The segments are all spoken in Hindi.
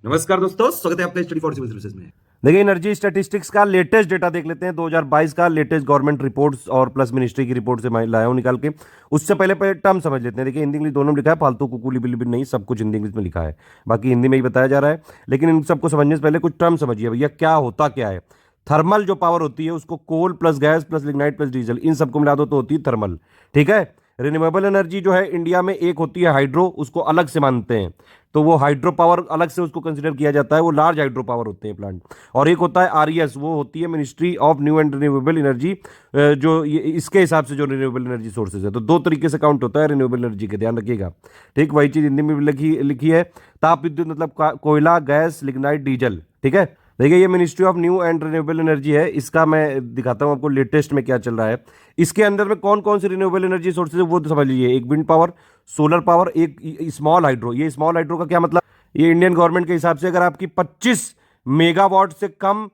नमस्कार दोस्तों, स्वागत है आपका स्टडी फॉर सिविल सर्विसेज में। देखिए, एनर्जी स्टैटिस्टिक्स का लेटेस्ट डेटा देख लेते हैं। 2022 का लेटेस्ट गवर्नमेंट रिपोर्ट्स और प्लस मिनिस्ट्री की रिपोर्ट से मैं लाया हूं निकाल के। उससे पहले पहले टर्म समझ लेते हैं। देखिए, हिंदी इंग्लिश दोनों में लिखा है, फालतू कुकुली बिल्ली नहीं, सब कुछ हिंदी इंग्लिश में लिखा है, बाकी हिंदी में ही बताया जा रहा है। लेकिन इन सबको समझने से पहले कुछ टर्म समझिए भैया, क्या होता क्या है। थर्मल जो पावर होती है उसको coal plus gas plus lignite plus diesel इन सबको मिला दो तो होती है थर्मल। ठीक है। रिन्यूएबल एनर्जी जो है इंडिया में एक होती है हाइड्रो, उसको अलग से मानते हैं, तो वो हाइड्रो पावर अलग से उसको कंसिडर किया जाता है, वो लार्ज हाइड्रो पावर होते हैं प्लांट। और एक होता है आरईएस, वो होती है ministry of new and renewable energy, जो इसके हिसाब से जो रिन्यूएबल एनर्जी सोर्सेज है, तो दो तरीके से काउंट होता है रिन्यूएबल एनर्जी के, ध्यान रखिएगा। ठीक, वही चीज हिंदी में भी लिखी लिखी है। ताप विद्युत मतलब कोयला, गैस, लिग्नाइट, डीजल। ठीक है। देखिए, ये ministry of new and renewable energy है, इसका मैं दिखाता हूं आपको लेटेस्ट में क्या चल रहा है। इसके अंदर में कौन कौन सी रिन्यूएबल एनर्जी सोर्सेज है वो तो समझ लीजिए। एक विंड पावर, सोलर पावर, एक स्मॉल हाइड्रो। ये स्मॉल हाइड्रो का क्या मतलब, ये इंडियन गवर्नमेंट के हिसाब से अगर आपकी 25 मेगावाट से कम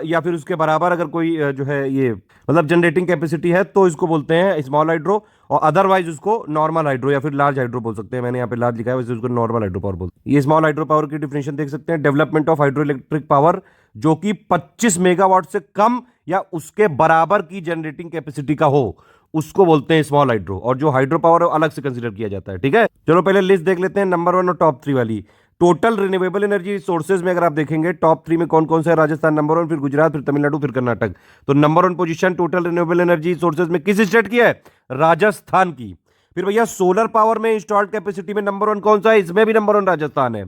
या फिर उसके बराबर अगर कोई जो है ये मतलब जनरेटिंग कैपेसिटी है तो इसको बोलते हैं स्मॉल हाइड्रो, और अदरवाइज उसको नॉर्मल हाइड्रो या फिर लार्ज हाइड्रो बोल सकते हैं। मैंने यहाँ पे लार्ज लिखा है, वैसे उसको नॉर्मल हाइड्रो पावर बोलते हैं। ये स्मॉल हाइड्रो पावर की डिफिनेशन देख सकते हैं। Development of hydro electric power जो कि 25 मेगावाट से कम या उसके बराबर की जनरेटिंग कैपेसिटी का हो, उसको बोलते हैं स्मॉल हाइड्रो। और जो हाइड्रो पावर है अलग से कंसीडर किया जाता है। ठीक है, चलो पहले लिस्ट देख लेते हैं, नंबर 1 और टॉप 3 वाली। टोटल रिन्यूएबल एनर्जी सोर्सेज में अगर आप देखेंगे टॉप 3 में कौन कौन सा है, राजस्थान नंबर 1, फिर गुजरात, फिर तमिलनाडु, फिर कर्नाटक। तो number 1 position total renewable energy sources में किस स्टेट की है, राजस्थान की। फिर भैया सोलर पावर में इंस्टॉल्ड कैपेसिटी में नंबर 1 कौन सा है, इसमें भी नंबर 1 राजस्थान है।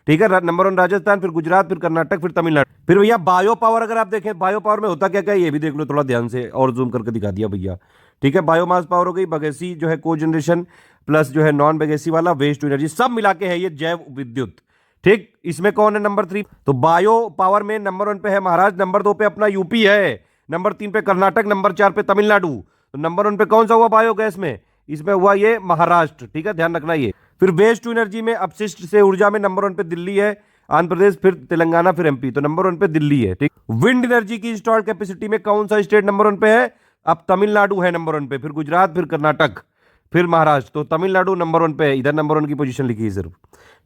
ठीक है, नंबर 1 राजस्थान, फिर गुजरात, फिर कर्नाटक, फिर तमिलनाडु। फिर भैया बायो पावर अगर आप देखें, बायो पावर में होता क्या क्या है ये भी देख लो थोड़ा ध्यान से, और जूम करके दिखा दिया भैया। ठीक है, बायोमास पावर हो गई, बगेसी जो है को जनरेशन, प्लस जो है नॉन बगेसी वाला वेस्ट टू एनर्जी, सब मिला के है ये जैव विद्युत। ठीक, इसमें कौन है नंबर 3, तो बायो पावर में नंबर 1 पे है महाराष्ट्र, नंबर 2 पे अपना यूपी है, नंबर 3 पे कर्नाटक, नंबर 4 पे तमिलनाडु। तो नंबर 1 पे कौन सा हुआ बायोगैस में, इसमें हुआ ये महाराष्ट्र। ठीक है, ध्यान रखना ये। फिर वेस्ट टू एनर्जी में अपशिष्ट से ऊर्जा में नंबर 1 पे दिल्ली है, आंध्र प्रदेश, फिर तेलंगाना, फिर एमपी। तो नंबर 1 पे दिल्ली है। ठीक, विंड एनर्जी की इंस्टॉल्ड कैपेसिटी में कौन सा स्टेट नंबर 1 पे है, अब तमिलनाडु है नंबर 1 पे, फिर गुजरात, फिर कर्नाटक, फिर महाराष्ट्र। तो तमिलनाडु नंबर 1 पे है, इधर नंबर 1 की पोजीशन लिखी है सिर्फ।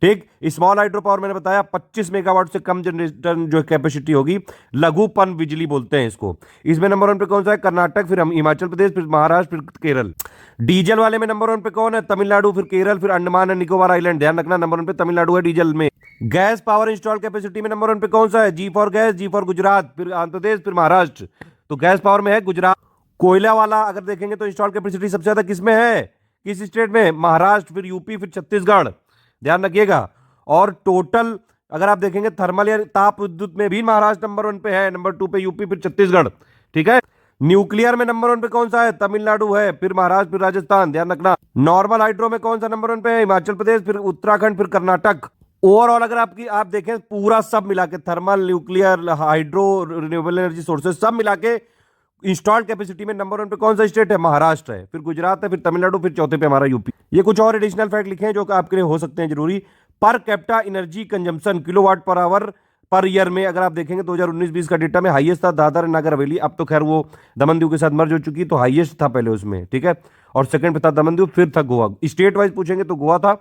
ठीक, स्मॉल हाइड्रो पावर मैंने बताया 25 मेगावाट से कम जनरेटर जो कैपेसिटी होगी, लघु पन बिजली बोलते हैं इसको। इसमें नंबर 1 पे कौन सा है, कर्नाटक, फिर हिमाचल प्रदेश, फिर महाराष्ट्र, फिर केरल। डीजल वाले में नंबर 1 पे कौन है, तमिलनाडु, फिर केरल, फिर अंडमान एंड निकोबार आइलैंड। ध्यान रखना नंबर 1 पे तमिलनाडु है डीजल में। गैस पावर इंस्टॉल कैपेसिटी में नंबर 1 पे कौन सा है, G for gas, G for Gujarat, फिर आंध्र प्रदेश, फिर महाराष्ट्र। तो गैस पावर में है गुजरात। कोयला वाला अगर देखेंगे तो इंस्टॉल कैपेसिटी सबसे ज्यादा किसमें है, किस स्टेट में, महाराष्ट्र, फिर यूपी, फिर छत्तीसगढ़। ध्यान रखिएगा। और टोटल अगर आप देखेंगे थर्मल या ताप विद्युत में भी महाराष्ट्र नंबर 1 पे है, नंबर 2 पे यूपी, फिर छत्तीसगढ़। ठीक है, न्यूक्लियर में नंबर 1 पे कौन सा है, तमिलनाडु है, फिर महाराष्ट्र, फिर राजस्थान। ध्यान रखना। नॉर्मल हाइड्रो में कौन सा नंबर 1 पे है, हिमाचल प्रदेश, फिर उत्तराखंड, फिर कर्नाटक। ओवरऑल अगर आप देखें पूरा सब मिला के, thermal, nuclear, hydro, renewable energy sources सब मिला के इंस्टॉल्ड कैपेसिटी में नंबर 1 पे कौन सा स्टेट है, महाराष्ट्र है, फिर गुजरात है, फिर तमिलनाडु, फिर चौथे पे हमारा यूपी। ये कुछ और एडिशनल फैक्ट लिखे हैं जो आपके लिए हो सकते हैं जरूरी। Per capita energy consumption kilowatt per hour per year में अगर आप देखेंगे 2019-20 का डेटा में हाईएस्ट था दादर एंड नगर हवेली। अब तो खैर वो दमन दीव के साथ मर्ज हो चुकी, तो हाईएस्ट था पहले उसमें। ठीक है, और सेकंड पे था दमन दीव, फिर था गोवा। स्टेट वाइज पूछेंगे तो गोवा था।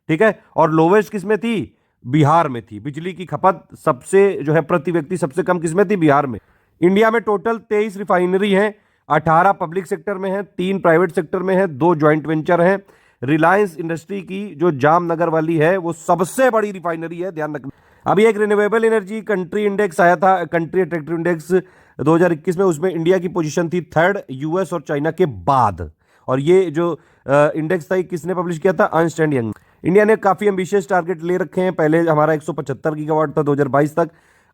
ठीक है, और लोवेस्ट किसमें थी, बिहार में थी। बिजली की खपत सबसे जो है प्रति व्यक्ति सबसे कम किसमें थी, बिहार में। इंडिया में टोटल 23 रिफाइनरी हैं, 18 पब्लिक सेक्टर में हैं, 3 प्राइवेट सेक्टर में हैं, 2 ज्वाइंट वेंचर हैं। रिलायंस इंडस्ट्री की जो जामनगर वाली है वो सबसे बड़ी रिफाइनरी है, ध्यान रखना। अभी एक रिन्यूएबल एनर्जी कंट्री इंडेक्स आया था, कंट्री अट्रैक्टिव इंडेक्स 2021 में, उसमें इंडिया की पोजीशन थी 3rd, यूएस और चाइना के बाद। और ये जो इंडेक्स था ये किसने पब्लिश किया था, अर्न्स्ट एंड यंग। इंडिया ने काफी एम्बिशियस टारगेट ले रखे हैं। पहले हमारा 175 गीगावाट था 2022 तक,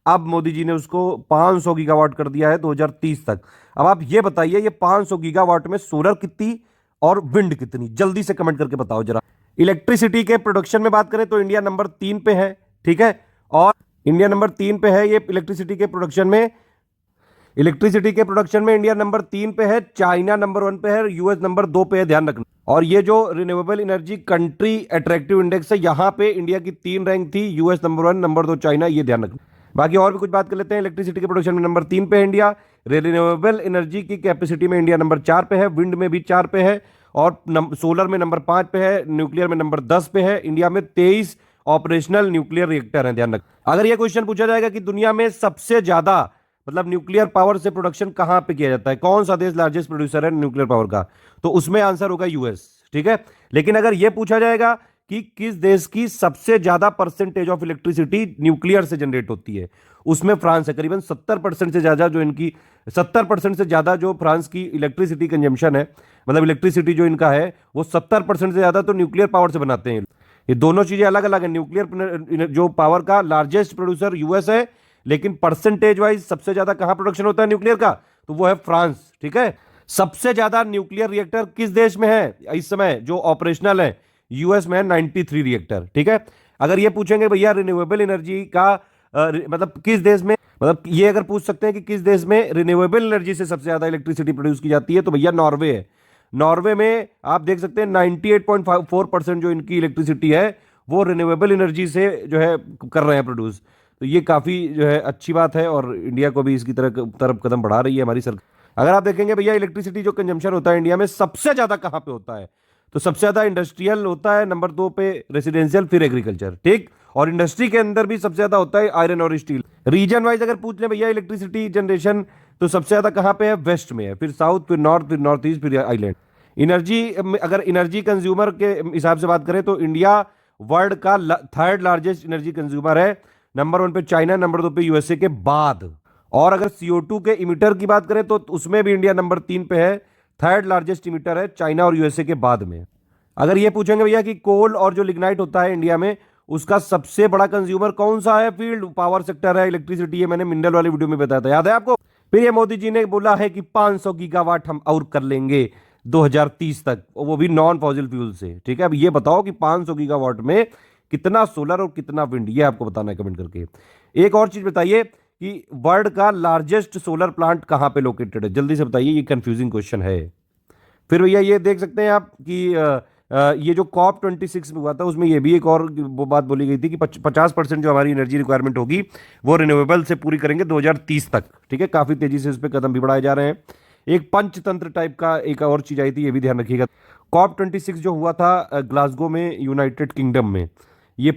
अब मोदी जी ने उसको 500 गीगावाट कर दिया है 2030 तक। अब आप ये बताइए ये 500 गीगावाट में सोलर कितनी और विंड कितनी, जल्दी से कमेंट करके बताओ जरा। इलेक्ट्रिसिटी के प्रोडक्शन में बात करें तो इंडिया नंबर 3 पे है। ठीक है, और इंडिया नंबर 3 पे है ये इलेक्ट्रिसिटी के प्रोडक्शन में। इलेक्ट्रिसिटी के प्रोडक्शन में इंडिया नंबर 3 पे है, चाइना नंबर 1 पे है, यूएस नंबर 2 पे है, ध्यान रखना। और ये जो renewable energy country attractive index है, यहां पे इंडिया की 3 रैंक थी, यूएस नंबर 1, नंबर 2 चाइना, ये ध्यान रखना। बाकी और भी कुछ बात कर लेते हैं। इलेक्ट्रिसिटी के प्रोडक्शन में नंबर 3 पे है इंडिया, रिन्यूएबल एनर्जी की कैपेसिटी में इंडिया नंबर 4 पे है, विंड में भी 4 पे है, और सोलर में नंबर 5 पे है, न्यूक्लियर में नंबर 10 पे है। इंडिया में 23 ऑपरेशनल न्यूक्लियर रिएक्टर हैं, ध्यान रख। अगर ये क्वेश्चन पूछा जाएगा कि दुनिया में सबसे ज्यादा मतलब न्यूक्लियर पावर से प्रोडक्शन कहां पे किया जाता है, कौन सा देश लार्जेस्ट प्रोड्यूसर है न्यूक्लियर पावर का, तो उसमें आंसर होगा यूएस, ठीक है। लेकिन अगर यह पूछा जाएगा कि किस देश की सबसे ज्यादा परसेंटेज ऑफ इलेक्ट्रिसिटी न्यूक्लियर से जनरेट होती है, उसमें फ्रांस है। करीबन 70% से ज्यादा जो इनकी 70% से ज्यादा जो फ्रांस की इलेक्ट्रिसिटी कंजम्पशन है, मतलब इलेक्ट्रिसिटी जो इनका है वो 70% से ज्यादा तो न्यूक्लियर पावर से बनाते हैं। ये दोनों चीजें अलग अलग है। न्यूक्लियर जो पावर का लार्जेस्ट प्रोड्यूसर यूएस है, लेकिन परसेंटेज वाइज सबसे ज्यादा कहां प्रोडक्शन होता है न्यूक्लियर का, तो वो है फ्रांस, ठीक है। सबसे ज्यादा न्यूक्लियर रिएक्टर किस देश में है इस समय जो ऑपरेशनल है, यूएस में है 93 रिएक्टर, ठीक है। अगर ये पूछेंगे भैया रिन्यूएबल एनर्जी का मतलब किस देश में, मतलब ये अगर पूछ सकते हैं कि किस देश में रिन्यूएबल एनर्जी से सबसे ज्यादा इलेक्ट्रिसिटी प्रोड्यूस की जाती है, तो भैया नॉर्वे है। नॉर्वे में आप देख सकते हैं 98.4% जो इनकी इलेक्ट्रिसिटी है वो रिन्यूएबल एनर्जी से जो है कर रहे हैं प्रोड्यूस। तो ये काफी जो है अच्छी बात है और इंडिया को भी इसकी तरफ कदम बढ़ा रही है हमारी सरकार। अगर आप देखेंगे भैया इलेक्ट्रिसिटी जो कंजम्पशन होता है इंडिया में सबसे ज्यादा कहां पे होता है, तो सबसे ज्यादा इंडस्ट्रियल होता है, नंबर 2 पे रेसिडेंशियल, फिर एग्रीकल्चर, ठीक। और इंडस्ट्री के अंदर भी सबसे ज्यादा होता है आयरन और स्टील। रीजन वाइज अगर पूछ ले भैया इलेक्ट्रिसिटी जनरेशन, तो सबसे ज्यादा कहां पे है, वेस्ट में है, फिर साउथ, फिर नॉर्थ ईस्ट, फिर आइलैंड। एनर्जी अगर एनर्जी कंज्यूमर के हिसाब से बात करें तो इंडिया वर्ल्ड का 3rd लार्जेस्ट एनर्जी कंज्यूमर है। नंबर 1 पे चाइना, नंबर 2 पे यूएसए के बाद। और अगर CO2 के इमिटर की बात करें तो उसमें भी इंडिया नंबर 3 पे है, 3rd लार्जेस्ट इमिटर है, चाइना और यूएसए के बाद में। अगर ये पूछेंगे भैया कि कोल और जो लिग्नाइट होता है इंडिया में, उसका सबसे बड़ा कंज्यूमर कौन सा है, फील्ड पावर सेक्टर है, इलेक्ट्रिसिटी है, मैंने मिनरल वाली वीडियो में बताया था, याद है आपको। फिर ये मोदी जी ने बोला है कि 500 गीगावाट हम और कर लेंगे 2030 तक, वो भी नॉन फॉसिल फ्यूल से, ठीक है। अब ये बताओ कि 500 गीगावाट में कितना सोलर और कितना विंड, ये आपको बताना है कमेंट करके। एक और चीज बताइए कि वर्ल्ड का लार्जेस्ट सोलर प्लांट कहां पे लोकेटेड है, जल्दी से बताइए, ये कंफ्यूजिंग क्वेश्चन है। फिर भैया ये देख सकते हैं आप कि ये जो COP26 में हुआ था उसमें ये भी एक और वो बात बोली गई थी कि 50% जो हमारी एनर्जी रिक्वायरमेंट होगी वो रिन्यूएबल से पूरी करेंगे 2030 तक, ठीक है। काफी तेजी से इस पर कदम भी बढ़ाए जा रहे हैं। एक पंचतंत्र टाइप का एक और चीज आई थी, ये भी ध्यान रखिएगा। COP26 जो हुआ था ग्लासगो में, यूनाइटेड किंगडम में, ये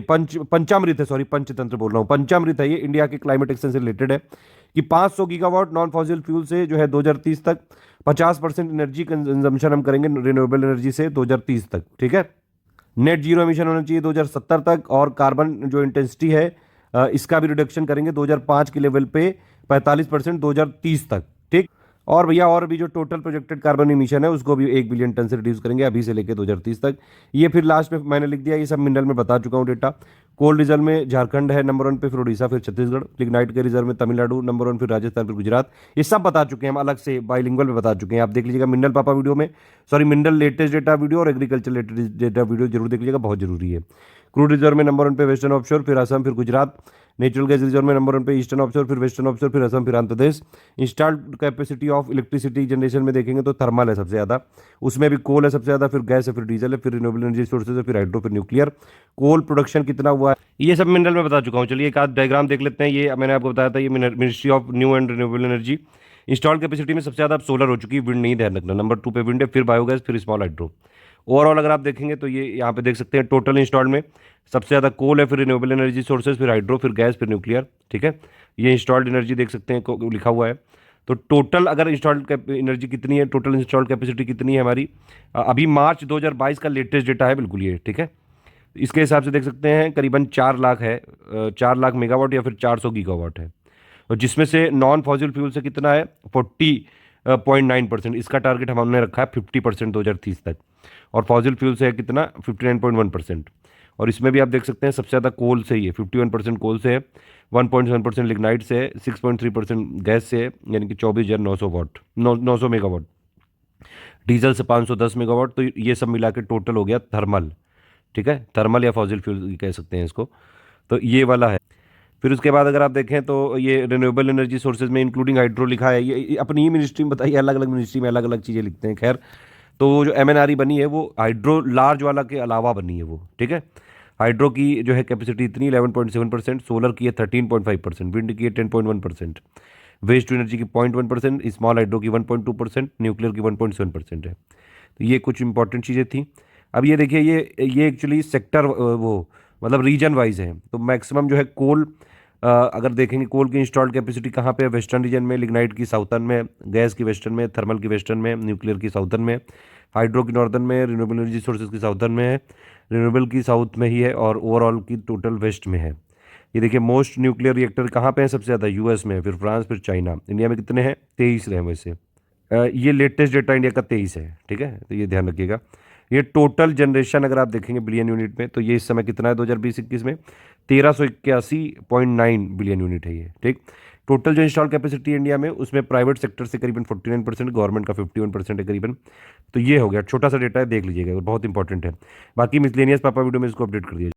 पंचामृत है, सॉरी पंचतंत्र बोल रहा हूँ, पंचामृत है ये, इंडिया के क्लाइमेट एक्शन से रिलेटेड है कि 500 गीगावाट नॉन फॉसिल फ्यूल से जो है 2030 तक 50% एनर्जी कंजम्पशन हम करेंगे रिन्यूएबल एनर्जी से 2030 तक, ठीक है। नेट जीरो एमिशन होना चाहिए 2070 तक, और कार्बन जो इंटेंसिटी है इसका भी रिडक्शन करेंगे 2005 के लेवल पे 45% 2030 तक, ठीक। और भैया और भी जो टोटल प्रोजेक्टेड कार्बन इमिशन है उसको भी 1 बिलियन टन से रिड्यूस करेंगे अभी से लेकर 2030 तक। ये फिर लास्ट में मैंने लिख दिया, ये सब मिनरल में बता चुका हूँ डेटा। कोल रिजर्व में झारखंड है नंबर 1 पे, फिर उड़ीसा, फिर छत्तीसगढ़। लिग्नाइट के रिजर्व में तमिलनाडु नंबर 1, फिर राजस्थान, फिर गुजरात। ये सब बता चुके हैं हम, अलग से बाइलिंगुअल में बता चुके हैं, आप देख लीजिएगा मिनरल पापा वीडियो में, sorry mineral latest data video और एग्रीकल्चर लेटेस्ट डेटा वीडियो जरूर देख लीजिएगा, बहुत जरूरी है। क्रूड रिजर्व में नंबर 1 पे वेस्टर्न ऑफशोर, फिर असम, फिर गुजरात। नेचुरल गैस रिजर्व में नंबर 1 पे ईस्टर्न ऑफशोर, फिर वेस्टर्न ऑफशोर, फिर असम, फिर Andhra Pradesh. Installed capacity of electricity generation में देखेंगे तो थर्मल है सबसे ज्यादा, उसमें भी कोल है सबसे ज्यादा, फिर गैस है, फिर डीजल है, फिर रिन्यूएबल एनर्जी सोर्सेज है, फिर हाइड्रो, फिर न्यूक्लियर। कोल प्रोडक्शन कितना हुआ है ये सब मिनरल में बता चुका हूँ। चलिए एक आध डायग्राम देख लेते हैं। ये मैंने आपको बताया था, ये ministry of new and renewable energy. Installed capacity में सबसे ज्यादा अब सोलर हो चुकी है, विंड नहीं, ध्यान रखना। नंबर 2 पे विंड है, फिर बायोगैस, फिर स्मॉल हाइड्रो। ओवरऑल अगर आप देखेंगे तो ये यहाँ पे देख सकते हैं टोटल इंस्टॉल्ड में सबसे ज्यादा कोल है, फिर रिन्यूएबल एनर्जी सोर्सेज, फिर हाइड्रो, फिर गैस, फिर न्यूक्लियर, ठीक है। ये इंस्टॉल्ड एनर्जी देख सकते हैं लिखा हुआ है। तो टोटल अगर इंस्टॉल्ड एनर्जी कितनी है, टोटल इंस्टॉल्ड कैपेसिटी कितनी है हमारी, अभी मार्च 2022 का लेटेस्ट डेटा है बिल्कुल ये, ठीक है। इसके हिसाब से देख सकते हैं करीबन 4 लाख है, 4 लाख मेगावाट या फिर 400 गीगावाट है। और जिसमें से नॉन फॉसिल फ्यूल से कितना है 40.9%, इसका टारगेट हमने रखा है 50% 2030 तक। और फॉसिल फ्यूल से है कितना 59.1%। और इसमें भी आप देख सकते हैं सबसे ज़्यादा कोल से ही है, 51% कोल से है, 1.7% लिग्नाइट से है, 6.3% गैस से है, यानी कि 24,900 वाट 900 मेगावाट। डीजल से 510 मेगावाट। तो ये सब मिला के टोटल हो गया थर्मल, ठीक है, थर्मल या फॉसिल फ्यूल कह सकते हैं इसको। तो ये वाला है। फिर उसके बाद अगर आप देखें तो ये रिन्यूएबल एनर्जी सोर्सेज में इंक्लूडिंग हाइड्रो लिखा है। ये अपनी ही मिनिस्ट्री में बताइए, अलग अलग मिनिस्ट्री में अलग अलग चीज़ें लिखते हैं। खैर, तो जो MNRE बनी है वो हाइड्रो लार्ज वाला के अलावा बनी है वो, ठीक है। हाइड्रो की जो है कैपेसिटी इतनी 11.7%, सोलर की है 13.5%, विंड की है 10.1%, वेस्ट टू एनर्जी की 0.1%, स्मॉल हाइड्रो की 1.2%, न्यूक्लियर की 1.7% है। तो ये कुछ इंपॉर्टेंट चीज़ें थी। अब ये देखिए, ये एक्चुअली सेक्टर वो मतलब रीजन वाइज है। तो मैक्सिमम जो है कोल, अगर देखेंगे कोल की इंस्टॉल्ड कैपेसिटी कहाँ पे है, वेस्टर्न रीजन में, लिग्नाइट की साउथर्न में, गैस की वेस्टर्न में, थर्मल की वेस्टर्न में, न्यूक्लियर की साउथर्न में, हाइड्रो की नॉर्दर्न में, रिन्यूएबल एनर्जी सोर्सेज की साउथर्न में है, रिन्यूएबल की साउथ में ही है, और ओवरऑल की टोटल वेस्ट में है। ये देखिए मोस्ट न्यूक्लियर रिएक्टर कहाँ पे है, सबसे ज़्यादा यूएस में, फिर फ्रांस, फिर चाइना। इंडिया में कितने हैं, 23 रहे वैसे। ये लेटेस्ट डेटा इंडिया का 23 है, ठीक है, तो ये ध्यान रखिएगा। ये टोटल जनरेशन अगर आप देखेंगे बिलियन यूनिट में, तो ये इस समय कितना है 2020-21 में, 1381.9 बिलियन यूनिट है ये, ठीक। टोटल जो इंस्टॉल कैपेसिटी इंडिया में, उसमें प्राइवेट सेक्टर से करीबन 49%, गवर्नमेंट का 51% है करीबन। तो ये हो गया, छोटा सा डेटा है, देख लीजिएगा, बहुत इंपॉर्टेंट है। बाकी मिसलेनियस पापा वीडियो में इसको अपडेट कर दिया।